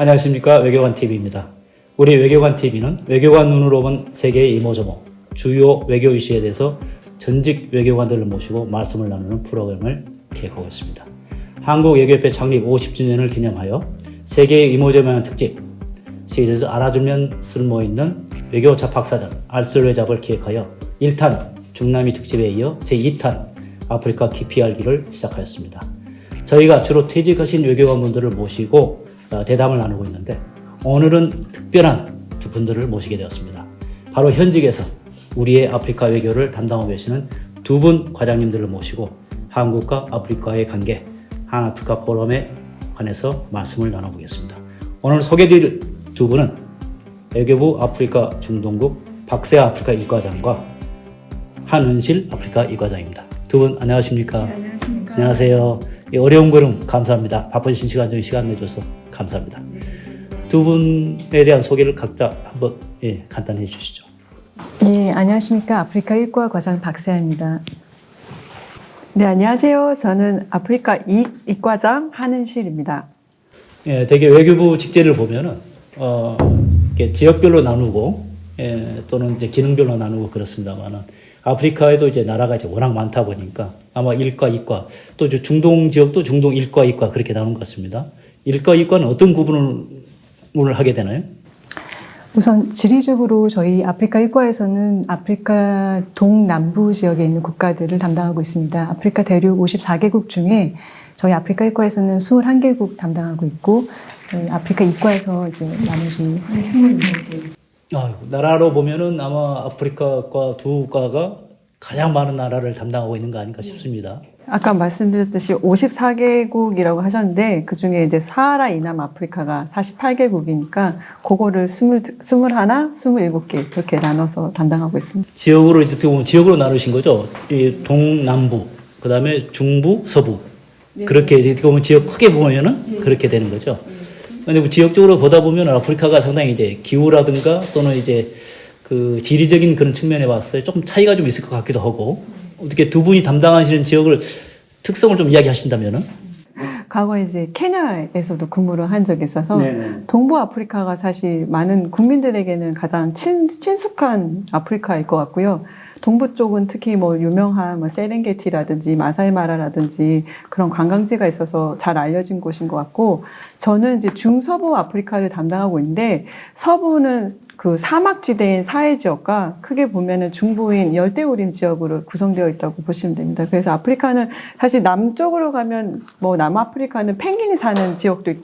안녕하십니까. 외교관TV입니다. 우리 외교관TV는 외교관 눈으로 본 세계의 이모저모, 주요 외교 이슈에 대해서 전직 외교관들을 모시고 말씀을 나누는 프로그램을 기획하고 있습니다. 한국외교협회 창립 50주년을 기념하여 세계의 이모저모의 특집, 세계에서 알아주면 쓸모있는 외교 잡학사전 알쓸외잡을 기획하여 1탄 중남미 특집에 이어 제2탄 아프리카 깊이 알기를 시작하였습니다. 저희가 주로 퇴직하신 외교관분들을 모시고 대담을 나누고 있는데 오늘은 특별한 두 분들을 모시게 되었습니다. 바로 현직에서 우리의 아프리카 외교를 담당하고 계시는 두 분 과장님들을 모시고 한국과 아프리카의 관계, 한아프리카 포럼에 관해서 말씀을 나눠보겠습니다. 오늘 소개드릴 두 분은 외교부 아프리카 중동국 박세아 아프리카 일과장과 한은실 아프리카 일과장입니다. 두 분 안녕하십니까? 네, 안녕하십니까? 안녕하세요. 어려운 걸음 감사합니다. 바쁘신 시간 중에 시간 내줘서 감사합니다. 두 분에 대한 소개를 각자 한번 간단히 해주시죠. 예, 안녕하십니까? 아프리카 일과 과장 박세아입니다. 네, 안녕하세요. 저는 아프리카 이과장 한은실입니다. 예, 되게 외교부 직제를 보면은 이렇게 지역별로 나누고 또는 이제 기능별로 나누고 그렇습니다만은 아프리카에도 이제 나라가 이제 워낙 많다 보니까 아마 일과, 이과 또 이제 중동 지역도 중동 일과, 이과 그렇게 나오는 것 같습니다. 일과, 이과는 어떤 구분을 하게 되나요? 우선 지리적으로 저희 아프리카 일과에서는 아프리카 동남부 지역에 있는 국가들을 담당하고 있습니다. 아프리카 대륙 54개국 중에 저희 아프리카 일과에서는 21개국 담당하고 있고 저희 아프리카 이과에서 이제 나머지 24개. 나라로 보면은 아마 아프리카과 두 과가 가장 많은 나라를 담당하고 있는 거 아닌가 싶습니다. 아까 말씀드렸듯이 54개국이라고 하셨는데 그중에 이제 사하라 이남 아프리카가 48개국이니까 그거를 27개 그렇게 나눠서 담당하고 있습니다. 지역으로 이제 어떻게 보면 지역으로 나누신 거죠. 이 동남부, 그다음에 중부, 서부. 그렇게 이제 어떻게 보면 지역 크게 보면은 그렇게 되는 거죠. 근데 뭐 지역적으로 보다 보면 아프리카가 상당히 이제 기후라든가 또는 이제 그 지리적인 그런 측면에 봤을 때 조금 차이가 좀 있을 것 같기도 하고 어떻게 두 분이 담당하시는 지역을 특성을 좀 이야기하신다면은 과거에 이제 케냐에서도 근무를 한 적이 있어서 네네. 동부 아프리카가 사실 많은 국민들에게는 가장 친숙한 아프리카일 것 같고요. 동부 쪽은 특히 뭐 유명한 뭐 세렝게티라든지 마사이마라라든지 그런 관광지가 있어서 잘 알려진 곳인 것 같고 저는 이제 중서부 아프리카를 담당하고 있는데 서부는 그 사막지대인 사해 지역과 크게 보면은 중부인 열대우림 지역으로 구성되어 있다고 보시면 됩니다. 그래서 아프리카는 사실 남쪽으로 가면 뭐 남아프리카는 펭귄이 사는 지역도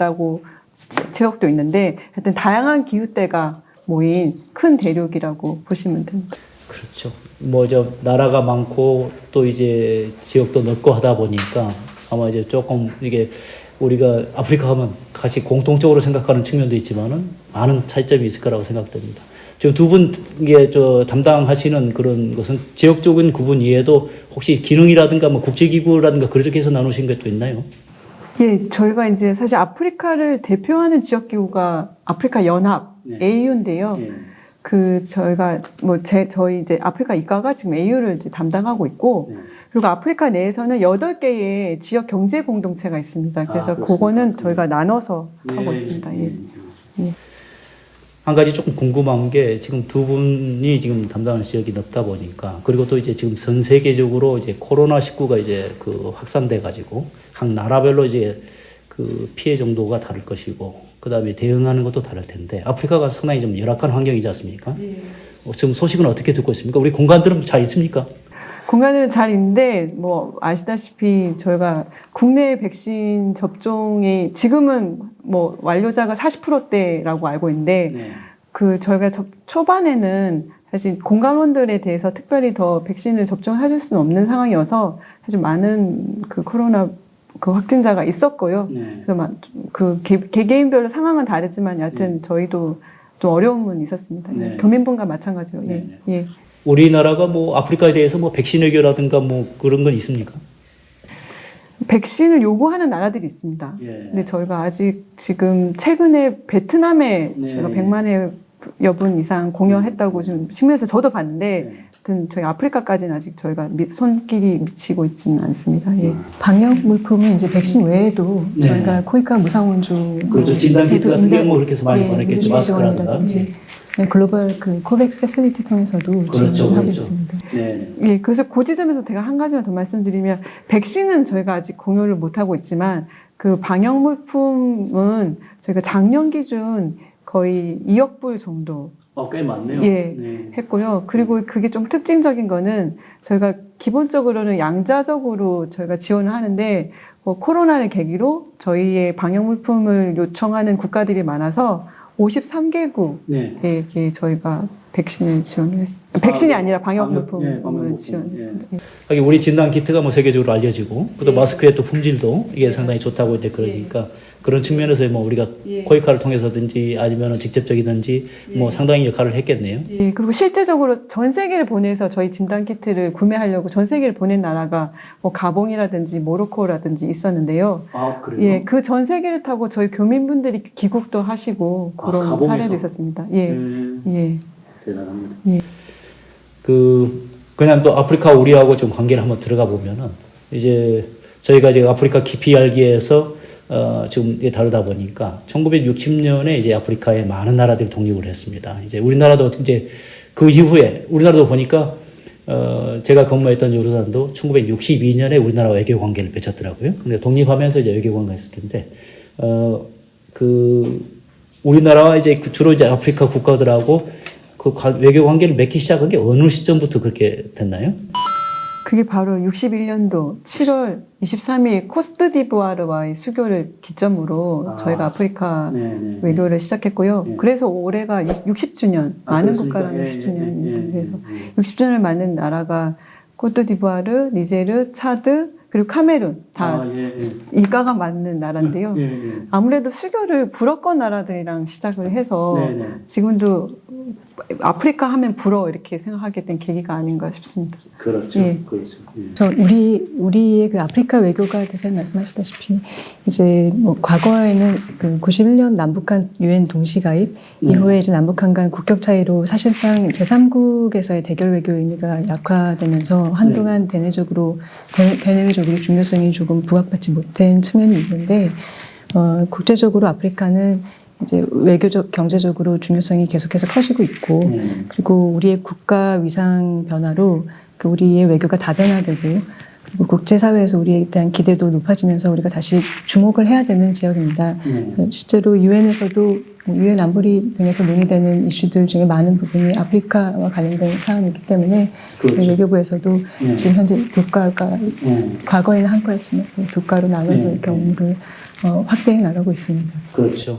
지역도 있는데 하여튼 다양한 기후대가 모인 큰 대륙이라고 보시면 됩니다. 그렇죠. 뭐 나라가 많고 또 이제 지역도 넓고 하다 보니까 아마 이제 조금 이게 우리가 아프리카 하면 같이 공통적으로 생각하는 측면도 있지만은 많은 차이점이 있을 거라고 생각됩니다. 지금 두 분 이게 담당하시는 그런 것은 지역적인 구분 이외에도 혹시 기능이라든가 뭐 국제기구라든가 그렇게 해서 나누신 것도 있나요? 예, 저희가 이제 사실 아프리카를 대표하는 지역기구가 아프리카 연합 AU인데요. 저희가 저희 이제 아프리카 이과가 지금 AU를 이제 담당하고 있고 그리고 아프리카 내에서는 8개의 지역 경제 공동체가 있습니다. 그래서 그거는 저희가 나눠서 하고 있습니다. 한 가지 조금 궁금한 게 지금 두 분이 지금 담당하는 지역이 넓다 보니까 그리고 또 이제 지금 전 세계적으로 이제 코로나19가 이제 그 확산돼 가지고 각 나라별로 이제 그 피해 정도가 다를 것이고 그다음에 대응하는 것도 다를 텐데 아프리카가 상당히 좀 열악한 환경이지 않습니까? 지금 소식은 어떻게 듣고 있습니까? 우리 공간들은 잘 있습니까? 공간들은 잘 있는데 뭐 아시다시피 저희가 국내 백신 접종이 지금은 뭐 완료자가 40%대라고 알고 있는데 저희가 초반에는 사실 공감원들에 대해서 특별히 더 백신을 접종해줄 수는 없는 상황이어서 사실 많은 그 코로나 그 확진자가 있었고요. 그래서 그 개개인별로 상황은 다르지만 여하튼 저희도 좀 어려움은 있었습니다. 교민분과 마찬가지로. 예. 우리나라가 뭐 아프리카에 대해서 뭐 백신 외교라든가 뭐 그런 건 있습니까? 백신을 요구하는 나라들이 있습니다. 근데 저희가 아직 지금 최근에 베트남에 저희가 100만여 분 이상 공여했다고 지금 신문에서 저도 봤는데 하여튼 저희 아프리카까지는 아직 저희가 손길이 미치고 있지는 않습니다. 예. 방역 물품은 이제 백신 외에도 네. 저희가 코이카 무상원조 그렇죠. 진단 키트 같은 경우 뭐 그렇게 해서 많이 보냈겠죠. 마스크라든가. 글로벌 그 코백스 패시리티 통해서도 그렇죠, 지원을 하고 그렇죠. 있습니다. 네. 예, 그래서 그 지점에서 제가 한 가지만 더 말씀드리면 백신은 저희가 아직 공유를 못하고 있지만 그 방역 물품은 저희가 작년 기준 거의 2억 불 정도 꽤 많네요. 예, 네. 했고요. 그리고 그게 좀 특징적인 거는 저희가 기본적으로는 양자적으로 저희가 지원을 하는데 코로나를 계기로 저희의 방역 물품을 요청하는 국가들이 많아서 53개국에 네. 저희가 백신을 지원을 했습니다. 백신이 아니라 방역 물품을 방역 지원했습니다. 예. 하긴 우리 진단 키트가 뭐 세계적으로 알려지고 또 마스크의 또 품질도 이게 상당히 좋다고 이제 그러니까 그런 측면에서 뭐 우리가 코이카를 통해서든지 아니면 직접적이든지 뭐 상당히 역할을 했겠네요. 예, 그리고 실제적으로 전 세계를 보내서 저희 진단 키트를 구매하려고 전 세계를 보낸 나라가 뭐 가봉이라든지 모로코라든지 있었는데요. 아, 그래요? 예, 그 전 세계를 타고 저희 교민분들이 귀국도 하시고 그런 가봉에서? 사례도 있었습니다. 예, 예. 대단합니다. 예. 그냥 또 아프리카 우리하고 좀 관계를 한번 들어가 보면은 이제 저희가 이제 아프리카 깊이 알기에서 지금 이게 다르다 보니까 1960년에 이제 아프리카에 많은 나라들이 독립을 했습니다. 이제 우리나라도 이제 그 이후에 우리나라도 보니까 제가 근무했던 요르단도 1962년에 우리나라 외교 관계를 맺었더라고요. 근데 독립하면서 이제 외교 관계가 있을 텐데 우리나라와 이제 주로 이제 아프리카 국가들하고 그 외교 관계를 맺기 시작한 게 어느 시점부터 그렇게 됐나요? 그게 바로 61년도 7월 23일 코스트디부아르와의 수교를 기점으로 저희가 아프리카 외교를 시작했고요. 그래서 올해가 60주년, 많은 국가랑 60주년입니다. 그래서 60주년을 맞는 나라가 코트디부아르, 니제르, 차드, 그리고 카메룬 다 이가가 맞는 나라인데요. 아무래도 수교를 불어권 나라들이랑 시작을 해서 지금도 아프리카 하면 불어 이렇게 생각하게 된 계기가 아닌가 싶습니다. 그렇죠. 예. 그렇죠. 저 우리의 그 아프리카 외교가 대선 말씀하시다시피 이제 뭐 과거에는 그 91년 남북한 유엔 동시 가입 이후에 이제 남북한 간 국격 차이로 사실상 제3국에서의 대결 외교 의미가 약화되면서 한동안 대내외적으로 중요성이 조금 부각받지 못한 측면이 있는데 국제적으로 아프리카는 이제 외교적, 경제적으로 중요성이 계속해서 커지고 있고, 그리고 우리의 국가 위상 변화로 그 우리의 외교가 다변화되고, 그리고 국제사회에서 우리에 대한 기대도 높아지면서 우리가 다시 주목을 해야 되는 지역입니다. 실제로 유엔에서도 유엔 안보리 등에서 논의되는 이슈들 중에 많은 부분이 아프리카와 관련된 사안이기 때문에 외교부에서도 지금 현재 국가가 과거에는 한 과였지만 국가로 나눠서 이렇게 업무를 확대해 나가고 있습니다. 그렇죠.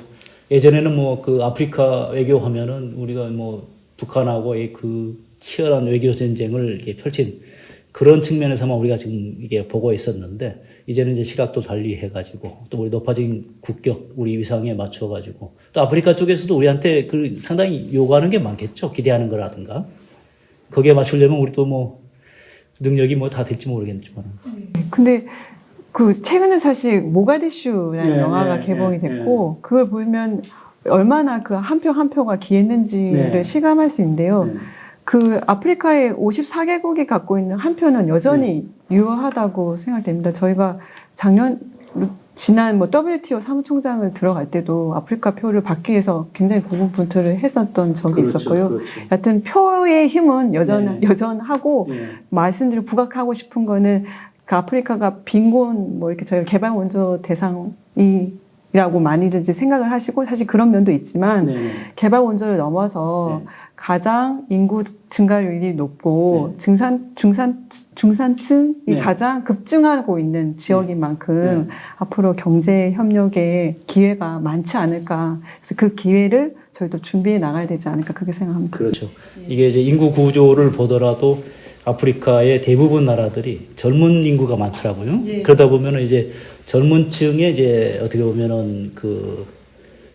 예전에는 뭐 그 아프리카 외교하면은 우리가 뭐 북한하고의 그 치열한 외교 전쟁을 이렇게 펼친 그런 측면에서만 우리가 지금 이게 보고 있었는데 이제는 이제 시각도 달리 해가지고 또 우리 높아진 국격 우리 위상에 맞춰가지고 또 아프리카 쪽에서도 우리한테 그 상당히 요구하는 게 많겠죠. 기대하는 거라든가 거기에 맞추려면 우리도 뭐 능력이 뭐 다 될지 모르겠지만. 근데 그 최근에 사실 모가디슈라는 영화가 개봉이 됐고 그걸 보면 얼마나 그 한 표 한 표가 귀했는지를 실감할 수 있는데요. 그 아프리카의 54개국이 갖고 있는 한 표는 여전히 유효하다고 생각됩니다. 저희가 지난 뭐 WTO 사무총장을 들어갈 때도 아프리카 표를 받기 위해서 굉장히 고군분투를 했었던 적이 있었고요. 여하튼 표의 힘은 여전하고 말씀드린 부각하고 싶은 거는 그 아프리카가 빈곤 뭐 이렇게 저희가 개발 원조 대상이라고 많이들 이제 생각을 하시고 사실 그런 면도 있지만 개발 원조를 넘어서 가장 인구 증가율이 높고 중산층이 가장 급증하고 있는 지역인 만큼 앞으로 경제 협력의 기회가 많지 않을까. 그래서 그 기회를 저희도 준비해 나가야 되지 않을까 그렇게 생각합니다. 그렇죠. 이게 이제 인구 구조를 보더라도 아프리카의 대부분 나라들이 젊은 인구가 많더라고요. 그러다 보면은 이제 젊은 층의 이제 어떻게 보면은 그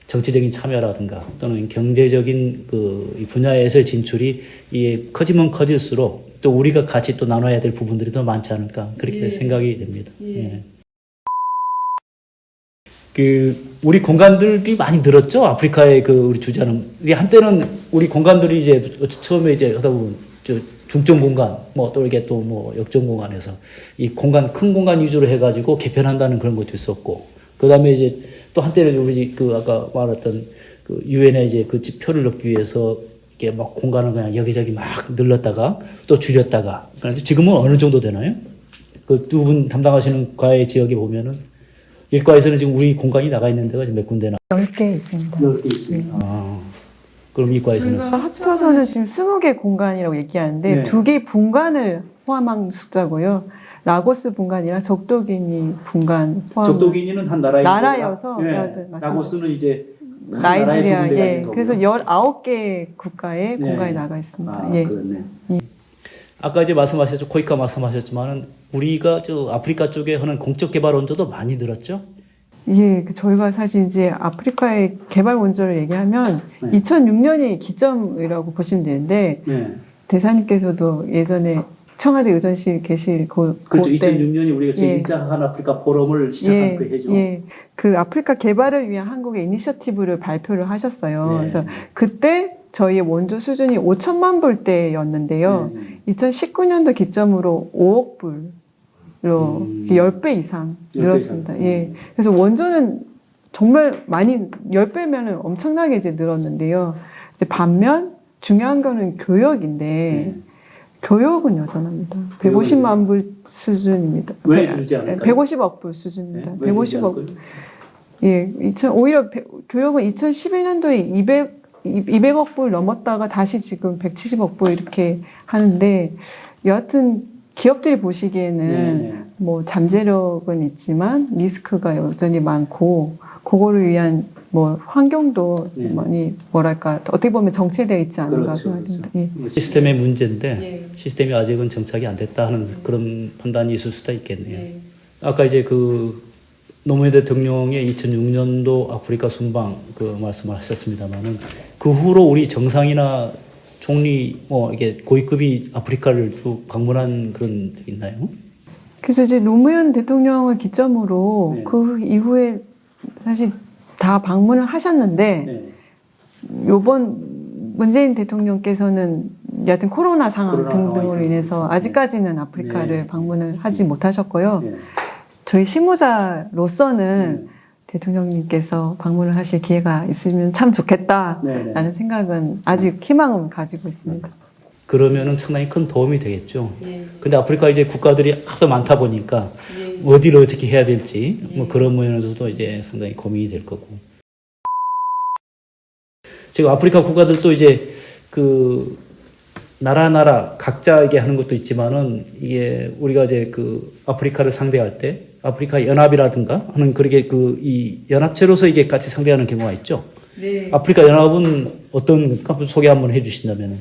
정치적인 참여라든가 또는 경제적인 그 분야에서의 진출이 이 커지면 커질수록 또 우리가 같이 또 나눠야 될 부분들이 더 많지 않을까 그렇게 생각이 됩니다. 그 우리 공간들이 많이 늘었죠. 아프리카의 그 우리 주자는 이게 한때는 우리 공간들이 이제 처음에 이제 하다 보면 중점 공간, 뭐 또 이게 또 뭐 역전 공간에서 이 공간, 큰 공간 위주로 해가지고 개편한다는 그런 것도 있었고, 그 다음에 이제 또 한때는 우리 그 아까 말했던 그 유엔에 이제 그 지표를 넣기 위해서 이게 막 공간을 그냥 여기저기 막 늘렸다가 또 줄였다가, 그런데 지금은 어느 정도 되나요? 그 두 분 담당하시는 과외 지역에 보면은 일과에서는 지금 우리 공간이 나가 있는 데가 지금 몇 군데나? 10개 있습니다. 10개 있습니다. 아, 그럼 이과에서는? 저희가 합쳐서는 지금 20개 공간이라고 얘기하는데 네. 2개 분간을 포함한 숫자고요. 라고스 분간이랑 적도기니 분간 포함. 적도기니는 한 나라의 나라여서 네. 맞습니다. 라고스는 이제 나이지리아, 예. 그래서 요 19개 국가의 네. 공간이 나가 있습니다. 아, 예. 그렇네. 아까 이제 말씀하셨죠. 코이카 말씀하셨지만은 우리가 저 아프리카 쪽에 하는 공적 개발 원조도 많이 늘었죠. 예, 저희가 사실 이제 아프리카의 개발 원조를 얘기하면 네. 2006년이 기점이라고 보시면 되는데 네. 대사님께서도 예전에 청와대 의전실 계실 그렇죠. 그때 2006년이 우리가 예. 제1차 한 아프리카 포럼을 시작한 예, 그 해죠. 예. 그 아프리카 개발을 위한 한국의 이니셔티브를 발표를 하셨어요. 네. 그래서 그때 저희의 원조 수준이 5천만 불대였는데요. 네. 2019년도 기점으로 5억 불로 10배 이상 10배 늘었습니다. 이상. 예. 그래서 원조는 정말 많이 10배면 엄청나게 이제 늘었는데요. 이제 반면 중요한 거는 교역인데 네. 교역은 여전합니다. 150만 불 수준입니다. 왜 늘지 않을까요? 150억 불 수준입니다. 네? 왜 늘지 150억. 않을까요? 예, 오히려 교역은 2011년도에 200억 불 넘었다가 다시 지금 170억 불 이렇게 하는데 여하튼 기업들이 보시기에는 네. 뭐 잠재력은 있지만 리스크가 여전히 많고 그거를 위한 뭐 환경도 네. 많이 뭐랄까 어떻게 보면 정체되어 있지 않은가 그렇죠, 생각합니다. 그렇죠. 예. 시스템의 문제인데 예. 시스템이 아직은 정착이 안 됐다 하는 그런 판단이 있을 수도 있겠네요. 아까 이제 그 노무현 대통령의 2006년도 아프리카 순방 그 말씀을 하셨습니다만은 그 후로 우리 정상이나 총리 뭐 이게 고위급이 아프리카를 쭉 방문한 그런 적 있나요? 그래서 이제 노무현 대통령을 기점으로 네. 그 이후에 사실 다 방문을 하셨는데 네. 요번 문재인 대통령께서는 여하튼 코로나 상황 코로나 등등으로 상황이 인해서 네. 아직까지는 아프리카를 네. 방문을 하지 못하셨고요. 네. 저희 실무자로서는 네. 대통령님께서 방문을 하실 기회가 있으면 참 좋겠다라는 네. 생각은 아직 희망은 가지고 있습니다. 그러면은 상당히 큰 도움이 되겠죠. 예. 근데 아프리카 이제 국가들이 하도 많다 보니까 예. 어디를 어떻게 해야 될지 뭐 예. 그런 면에서도 이제 상당히 고민이 될 거고. 지금 아프리카 국가들도 이제 그 나라 각자에게 하는 것도 있지만은 이게 우리가 이제 그 아프리카를 상대할 때 아프리카 연합이라든가 하는 그렇게 그 이 연합체로서 이게 같이 상대하는 경우가 있죠. 네. 아프리카 연합은 어떤 소개 한번 해주신다면은.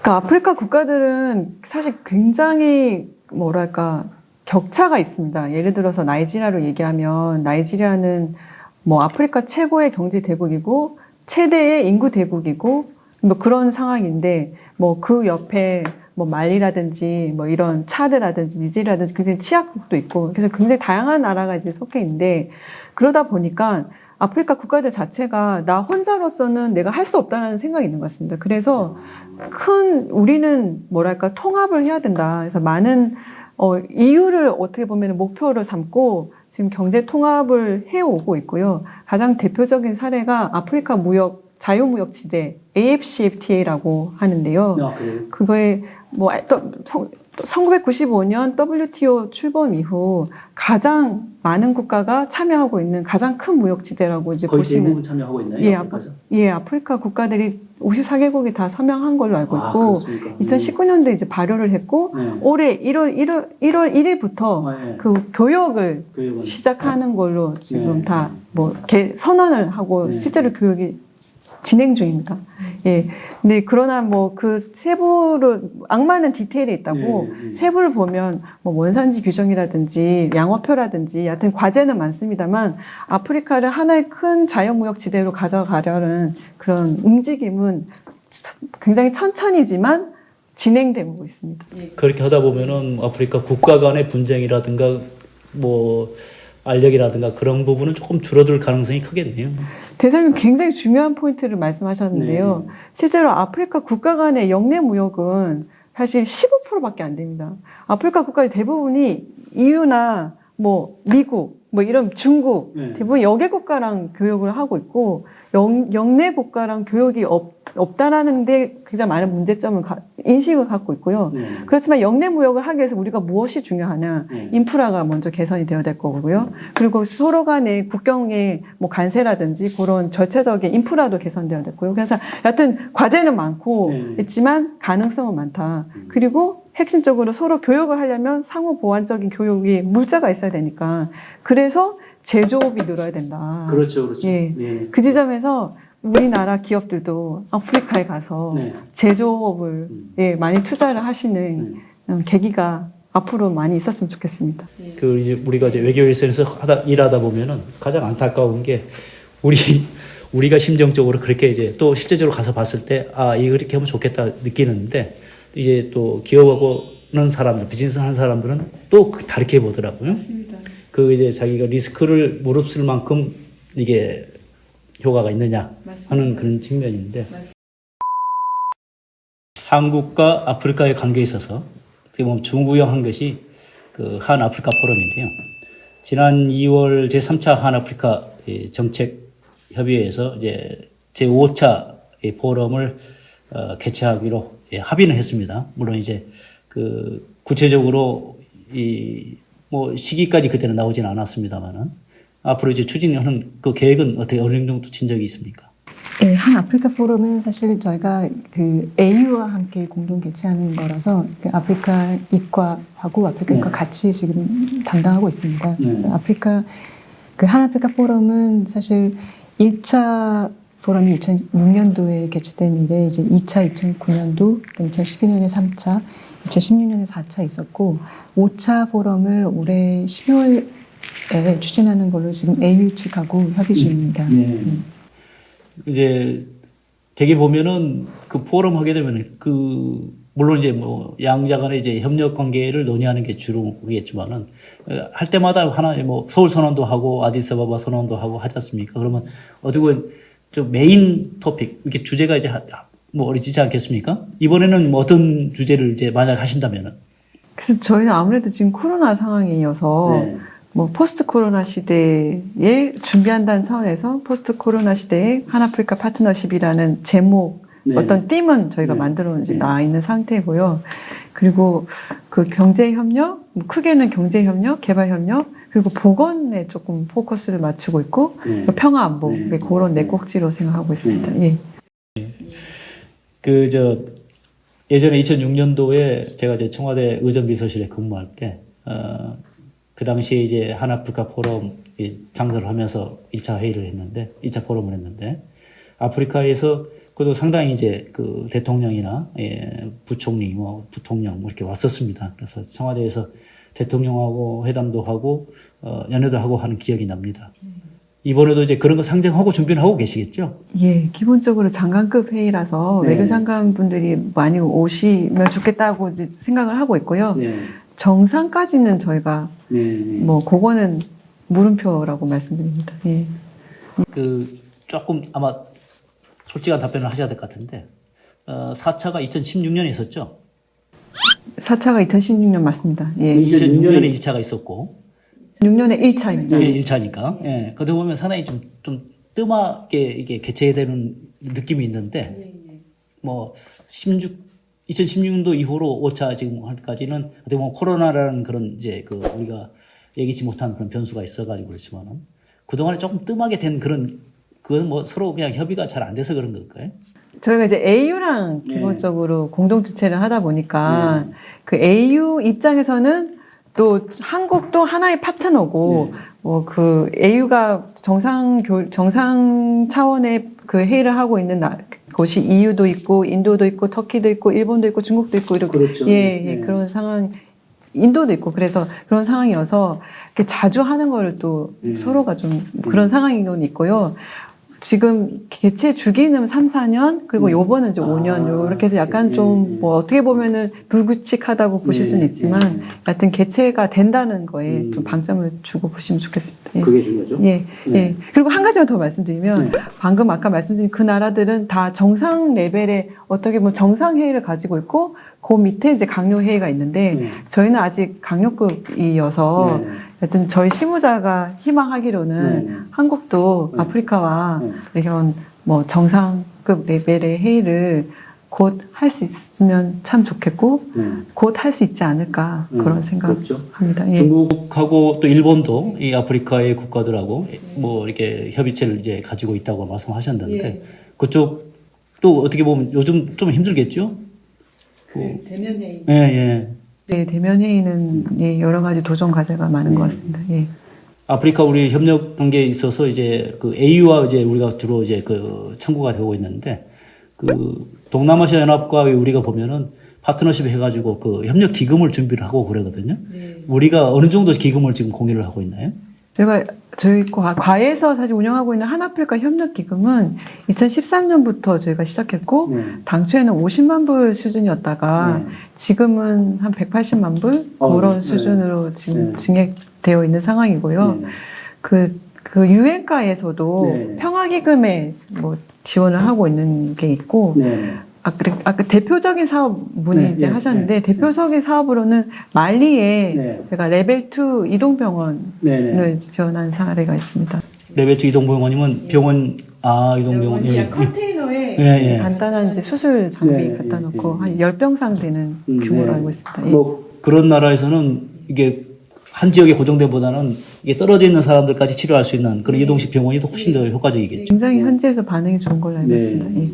그러니까 아프리카 국가들은 사실 굉장히 뭐랄까 격차가 있습니다. 예를 들어서 나이지리아로 얘기하면 나이지리아는 뭐 아프리카 최고의 경제 대국이고 최대의 인구 대국이고 뭐 그런 상황인데 뭐 그 옆에 뭐 말리라든지 뭐 이런 차드라든지 니제리아라든지 굉장히 취약국도 있고 그래서 굉장히 다양한 나라가 이제 속해 있는데 그러다 보니까 아프리카 국가들 자체가 나 혼자로서는 내가 할 수 없다는 생각이 있는 것 같습니다. 그래서 우리는 뭐랄까 통합을 해야 된다. 그래서 많은 이유를 어떻게 보면 목표로 삼고 지금 경제 통합을 해오고 있고요. 가장 대표적인 사례가 아프리카 자유무역 지대 AFCFTA라고 하는데요. 그거에 뭐 1995년 WTO 출범 이후 가장 많은 국가가 참여하고 있는 가장 큰 무역지대라고 이제 거의 보시면 대부분 참여하고 있나요? 아프리카 국가들이 54개국이 다 서명한 걸로 알고 있고 그렇습니까? 2019년도에 이제 발효를 했고 네. 올해 1월 1일부터 네. 그 교역을 교육은. 시작하는 걸로 지금 네. 다 뭐 선언을 하고 네. 실제로 교육이 진행 중입니다. 예. 근데 그러나 뭐 그 세부로 악마는 디테일에 있다고 세부를 보면 뭐 원산지 규정이라든지 양어표라든지 하여튼 과제는 많습니다만 아프리카를 하나의 큰 자유무역 지대로 가져가려는 그런 움직임은 굉장히 천천히지만 진행되고 있습니다. 그렇게 하다 보면은 아프리카 국가 간의 분쟁이라든가 뭐 알력이라든가 그런 부분은 조금 줄어들 가능성이 크겠네요. 대사님 굉장히 중요한 포인트를 말씀하셨는데요. 네. 실제로 아프리카 국가 간의 영내 무역은 사실 15%밖에 안 됩니다. 아프리카 국가의 대부분이 EU나 뭐 미국, 뭐 이런 중국, 네. 대부분 여개 국가랑 교역을 하고 있고 영내 국가랑 교역이 없다라는 데 굉장히 많은 문제점을 인식을 갖고 있고요. 네. 그렇지만 영내 무역을 하기 위해서 우리가 무엇이 중요하냐? 네. 인프라가 먼저 개선이 되어야 될 거고요. 그리고 서로 간의 국경의 뭐 관세라든지 그런 절차적인 인프라도 개선되어야 됐고요. 그래서 여하튼 과제는 많고 네. 있지만 가능성은 많다. 그리고 핵심적으로 서로 교역을 하려면 상호 보완적인 교역이 물자가 있어야 되니까 그래서 제조업이 늘어야 된다. 그렇죠, 그렇죠. 예. 네. 그 지점에서 우리나라 기업들도 아프리카에 가서 네. 제조업을 예, 많이 투자를 하시는 계기가 앞으로 많이 있었으면 좋겠습니다. 그 이제 우리가 이제 외교 일선에서 일하다 보면은 가장 안타까운 게 우리가 심정적으로 그렇게 이제 또 실제적으로 가서 봤을 때 이거 이렇게 하면 좋겠다 느끼는데 이제 또 기업하고는 사람들 비즈니스 하는 사람들은 또 다르게 보더라고요. 맞습니다. 그 이제 자기가 리스크를 무릅쓸 만큼 이게 효과가 있느냐 하는 그런 측면인데 한국과 아프리카의 관계에 있어서 어떻게 보면 중구형한 것이 그 한 아프리카 포럼인데요. 지난 2월 제3차 한 아프리카 정책 협의회에서 이제 제5차 포럼을 개최하기로 합의는 했습니다. 물론 이제 그 구체적으로 뭐 시기까지 그때는 나오지는 않았습니다만은 앞으로 이제 추진하는 그 계획은 어떻게 어느 정도 진 적이 있습니까? 네, 한 아프리카 포럼은 사실 저희가 그 AU와 함께 공동 개최하는 거라서 그 아프리카 입과하고 아프리카 입과 같이 지금 담당하고 있습니다. 그래서 아프리카 그 한 아프리카 포럼은 사실 1차 포럼이 2006년도에 개최된 이래 이제 2차 2009년도, 2012년에 3차, 2016년에 4차 있었고 5차 포럼을 올해 12월에 추진하는 걸로 지금 AU 측하고 협의 중입니다. 이제 되게 보면은 그 포럼 하게 되면 물론 이제 뭐 양자 간의 이제 협력 관계를 논의하는 게 주로겠지만은 할 때마다 하나 뭐 서울 선언도 하고 아디스아바바 선언도 하고 하지 않습니까? 그러면 어떻게 보면 좀 메인 토픽 이렇게 주제가 이제 뭐 어리지지 않겠습니까? 이번에는 뭐 어떤 주제를 이제 만약 하신다면은 그래서 저희는 아무래도 지금 코로나 상황이어서 뭐 포스트 코로나 시대에 준비한다는 차원에서 포스트 코로나 시대에 한 아프리카 파트너십이라는 제목 어떤 띠은 저희가 만들어 나와 있는 상태고요. 그리고 그 경제 협력, 크게는 경제 협력, 개발 협력, 그리고 보건에 조금 포커스를 맞추고 있고 평화 안보 그런 네 꼭지로 생각하고 있습니다. 예. 예전에 2006년도에 제가 이제 청와대 의전비서실에 근무할 때 그 당시에 이제 한 아프리카 포럼 장소를 하면서 1차 회의를 했는데 2차 포럼을 했는데 아프리카에서 그래도 상당히 이제 그 대통령이나 부총리, 부통령 이렇게 왔었습니다. 그래서 청와대에서 대통령하고 회담도 하고 연회도 하고 하는 기억이 납니다. 이번에도 이제 그런 거 상정하고 준비를 하고 계시겠죠? 예, 기본적으로 장관급 회의라서 외교장관 분들이 많이 오시면 좋겠다고 이제 생각을 하고 있고요. 정상까지는 저희가 뭐 그거는 물음표라고 말씀드립니다. 예. 조금 아마 솔직한 답변을 하셔야 될 것 같은데 4차가 2016년에 있었죠? 4차가 2016년 맞습니다. 예. 2006년에 1차가 있었고 6년에 1차입니다. 예, 1차니까. 예. 그러다 보면 상당히 좀 뜸하게 이게 개최되는 느낌이 있는데 뭐 2016년도 이후로 5차 지금까지는 어떻게 보면 코로나라는 그런 이제 우리가 예기치 못한 그런 변수가 있어가지고 그렇지만은 그동안에 조금 뜸하게 된 그건 뭐 서로 그냥 협의가 잘 안 돼서 그런 걸까요? 저희가 이제 AU랑 기본적으로 공동 주최를 하다 보니까 그 AU 입장에서는 또 한국도 하나의 파트너고 뭐 그 AU가 정상 차원의 그 회의를 하고 있는 곳이 EU도 있고 인도도 있고 터키도 있고 일본도 있고 중국도 있고 이렇게 그렇죠. 그런 상황 인도도 있고 그래서 그런 상황이어서 이렇게 자주 하는 거를 또 서로가 좀 그런 상황이 있고요. 지금 개체 주기는 3, 4년 그리고 요번은 이제 5년 이렇게 해서 약간 좀 뭐 어떻게 보면은 불규칙하다고 보실 수는 있지만 여하튼 개체가 된다는 거에 좀 방점을 주고 보시면 좋겠습니다. 예. 그게 중요하죠. 예, 예. 그리고 한 가지만 더 말씀드리면 방금 아까 말씀드린 그 나라들은 다 정상 레벨의 어떻게 보면 정상 회의를 가지고 있고 그 밑에 이제 강요 회의가 있는데 저희는 아직 강요급이어서 하여튼 저희 실무자가 희망하기로는 한국도 아프리카와 이런 뭐 정상급 레벨의 회의를 곧 할 수 있으면 참 좋겠고 곧 할 수 있지 않을까 그런 그렇죠. 생각합니다. 예. 중국하고 또 일본도 이 아프리카의 국가들하고 뭐 이렇게 협의체를 이제 가지고 있다고 말씀하셨는데 그쪽 또 어떻게 보면 요즘 좀 힘들겠죠? 대면 회의. 예, 예. 네, 대면 회의는 예, 여러 가지 도전 과제가 많은 것 같습니다. 예. 아프리카 우리 협력 관계에 있어서 이제 그 AU와 이제 우리가 주로 이제 그 참고가 되고 있는데 그 동남아시아 연합과 우리가 보면은 파트너십 해가지고 그 협력 기금을 준비를 하고 그러거든요. 우리가 어느 정도 기금을 지금 공유를 하고 있나요? 저희 과에서 사실 운영하고 있는 한아프리카 협력기금은 2013년부터 저희가 시작했고 당초에는 50만 불 수준이었다가 지금은 한 180만 불 그런 수준으로 지금 증액되어 있는 상황이고요. 그 유엔가에서도 평화기금에 뭐 지원을 하고 있는 게 있고 아까 대표적인 사업 문의 이제 하셨는데 대표적인 사업으로는 말리에 제가 레벨 2 이동병원을 지원한 사례가 있습니다. 레벨 2 이동병원이면 병원 이동병원 컨테이너에 간단한 이제 수술 장비 갖다 놓고 한 10병상 되는 규모로 알고 있습니다. 뭐 그런 나라에서는 이게 한 지역에 고정된보다는 이게 떨어져 있는 사람들까지 치료할 수 있는 그런 이동식 병원이 더 훨씬 더 효과적이겠죠. 굉장히 현지에서 반응이 좋은 걸로 알고 있습니다. 예.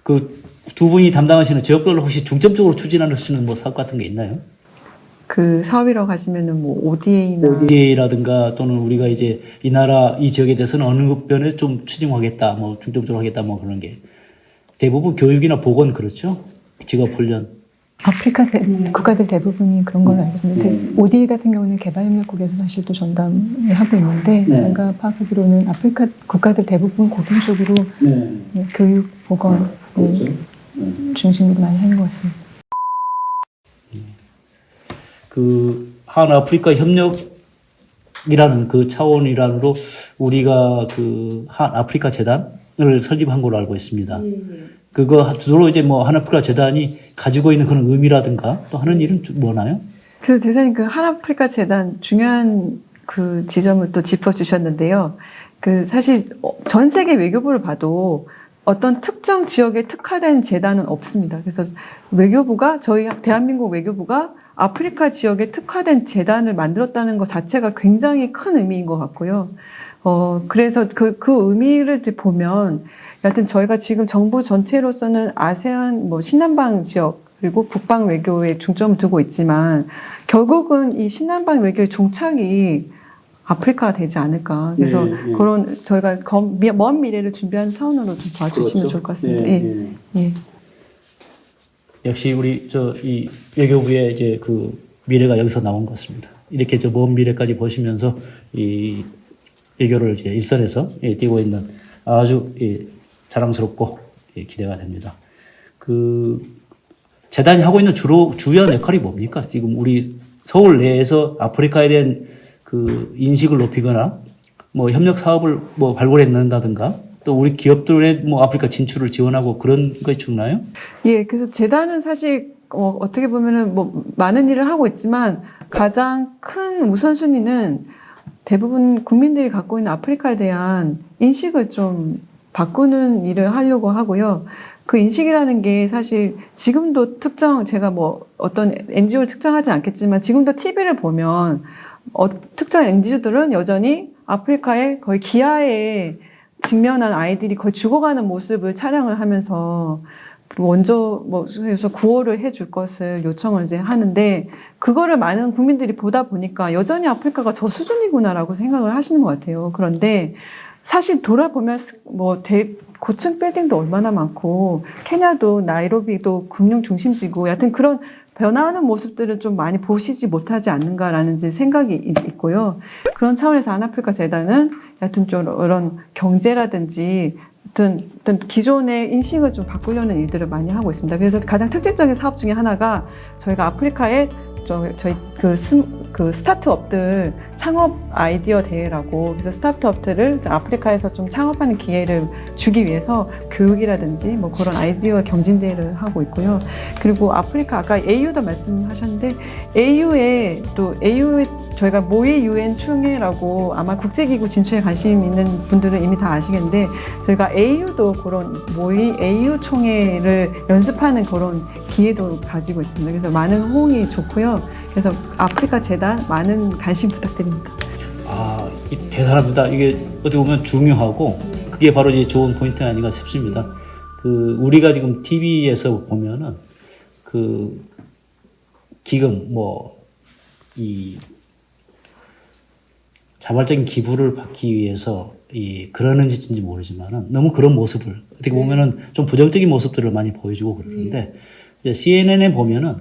그 두 분이 담당하시는 지역별로 혹시 중점적으로 추진하시는 뭐 사업 같은 게 있나요? 그 사업이라고 하시면은 뭐 ODA나 ODA라든가 또는 우리가 이제 이 나라 이 지역에 대해서는 어느 면에 좀 추진하겠다, 뭐 중점적으로 하겠다, 뭐 그런 게 대부분 교육이나 보건 그렇죠? 직업 훈련. 아프리카 국가들 대부분이 그런 걸로 알고 있는데 ODA 같은 경우는 개발협력국에서 사실 또 전담을 하고 있는데 제가 파악하기로는 아프리카 국가들 대부분 공통적으로 교육, 보건 중심으로 많이 하는 것 같습니다. 그 한 아프리카 협력이라는 그 차원이란으로 우리가 그 한 아프리카 재단을 설립한 걸로 알고 있습니다. 그거 주로 이제 뭐 한 아프리카 재단이 가지고 있는 그런 의미라든가 또 하는 일은 뭐나요? 그래서 대사님 그 한아프리카 재단 중요한 그 지점을 또 짚어주셨는데요. 그 사실 전 세계 외교부를 봐도 어떤 특정 지역에 특화된 재단은 없습니다. 그래서 외교부가 저희 대한민국 외교부가 아프리카 지역에 특화된 재단을 만들었다는 것 자체가 굉장히 큰 의미인 것 같고요. 그래서 그 의미를 보면 여하튼 저희가 지금 정부 전체로서는 아세안 뭐 신남방 지역 그리고 북방 외교에 중점을 두고 있지만 결국은 이 신남방 외교의 종착이 아프리카가 되지 않을까. 그래서 그런 저희가 먼 미래를 준비하는 차원으로 좀 봐주시면 좋을 것 같습니다. 예. 역시 우리 이 외교부의 이제 그 미래가 여기서 나온 것 같습니다. 이렇게 저 먼 미래까지 보시면서 이 외교를 이제 일선에서 띄고 있는 아주 자랑스럽고 기대가 됩니다. 그 재단이 하고 있는 주요한 역할이 뭡니까? 지금 우리 서울 내에서 아프리카에 대한 그 인식을 높이거나 뭐 협력 사업을 뭐 발굴해 낸다든가 또 우리 기업들의 뭐 아프리카 진출을 지원하고 그런 거에 죽나요? 예, 그래서 재단은 사실 어떻게 보면은 뭐 많은 일을 하고 있지만 가장 큰 우선순위는 대부분 국민들이 갖고 있는 아프리카에 대한 인식을 좀 바꾸는 일을 하려고 하고요. 그 인식이라는 게 사실 지금도 제가 뭐 어떤 NGO를 특정하지 않겠지만 지금도 TV를 보면 특정 NGO들은 여전히 아프리카의 거의 기아에 직면한 아이들이 거의 죽어가는 모습을 촬영을 하면서 먼저 그래서 구호를 해줄 것을 요청을 이제 하는데 그거를 많은 국민들이 보다 보니까 여전히 아프리카가 저 수준이구나라고 생각을 하시는 것 같아요. 그런데 사실 돌아보면 고층 빌딩도 얼마나 많고 케냐도 나이로비도 금융 중심지고 여하튼 그런 변화하는 모습들을 좀 많이 보시지 못하지 않는가라는 생각이 있고요. 그런 차원에서 한아프리카 재단은 여튼 좀 이런 경제라든지 어떤 기존의 인식을 좀 바꾸려는 일들을 많이 하고 있습니다. 그래서 가장 특징적인 사업 중에 하나가 저희가 아프리카에 저희 그 스타트업들 창업 아이디어 대회라고, 그래서 스타트업들을 아프리카에서 좀 창업하는 기회를 주기 위해서 교육이라든지 뭐 그런 아이디어 경진 대회를 하고 있고요. 그리고 아프리카 아까 AU도 말씀하셨는데 AU에 저희가 모의 UN 총회라고, 아마 국제기구 진출에 관심 있는 분들은 이미 다 아시겠는데 저희가 AU도 그런 모의 AU 총회를 연습하는 그런 기회도 가지고 있습니다. 그래서 많은 호응이 좋고요. 그래서 아프리카 재단 많은 관심 부탁드립니다. 아, 대단합니다. 이게 어떻게 보면 중요하고 그게 바로 이제 좋은 포인트 아닌가 싶습니다. 우리가 지금 TV에서 보면은 기금 이 자발적인 기부를 받기 위해서 그러는 짓인지 모르지만은 너무 그런 모습을 어떻게 보면은 좀 부정적인 모습들을 많이 보여주고 그러는데 CNN에 보면은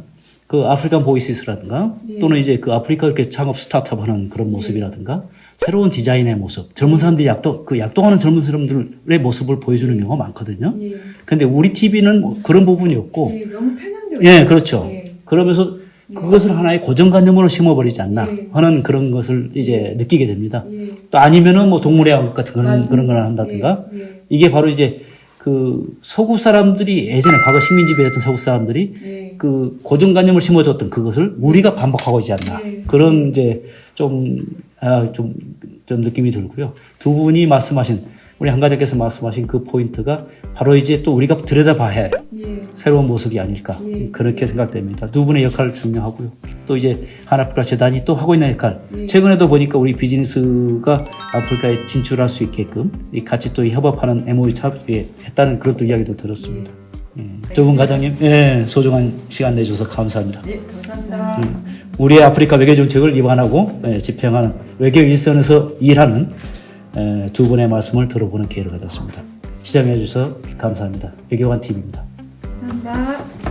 그 아프리칸 보이시스라든가 또는 이제 그 아프리카 이렇게 창업 스타트업 하는 그런 모습이라든가 새로운 디자인의 모습, 젊은 사람들이 약동하는 젊은 사람들의 모습을 보여주는 경우가 많거든요. 근데 우리 TV는 뭐 그런 부분이 없고. 너무 편향되어 예, 그렇죠. 그러면서 그것을 하나의 고정관념으로 심어버리지 않나 하는 그런 것을 이제 느끼게 됩니다. 또 아니면은 뭐 동물의 왕국 같은 그런 걸 한다든가. 이게 바로 이제 그 서구 사람들이 예전에 과거 식민지배였던 서구 사람들이 그 고정관념을 심어줬던 그것을 우리가 반복하고 있지 않나. 그런 이제 좀 느낌이 들고요. 두 분이 우리 한가족께서 말씀하신 그 포인트가 바로 이제 또 우리가 들여다봐야 할 새로운 모습이 아닐까. 그렇게 생각됩니다. 두 분의 역할 중요하고요. 또 이제 한아프리카 재단이 또 하고 있는 역할. 최근에도 보니까 우리 비즈니스가 아프리카에 진출할 수 있게끔 같이 또 협업하는 MOU 했다는 그런 또 이야기도 들었습니다. 두 분 과장님, 소중한 시간 내줘서 감사합니다. 감사합니다. 우리의 아프리카 외교 정책을 입안하고 집행하는 외교 일선에서 일하는 두 분의 말씀을 들어보는 기회를 가졌습니다. 시청해 주셔서 감사합니다. 외교관 TV입니다. 감사합니다.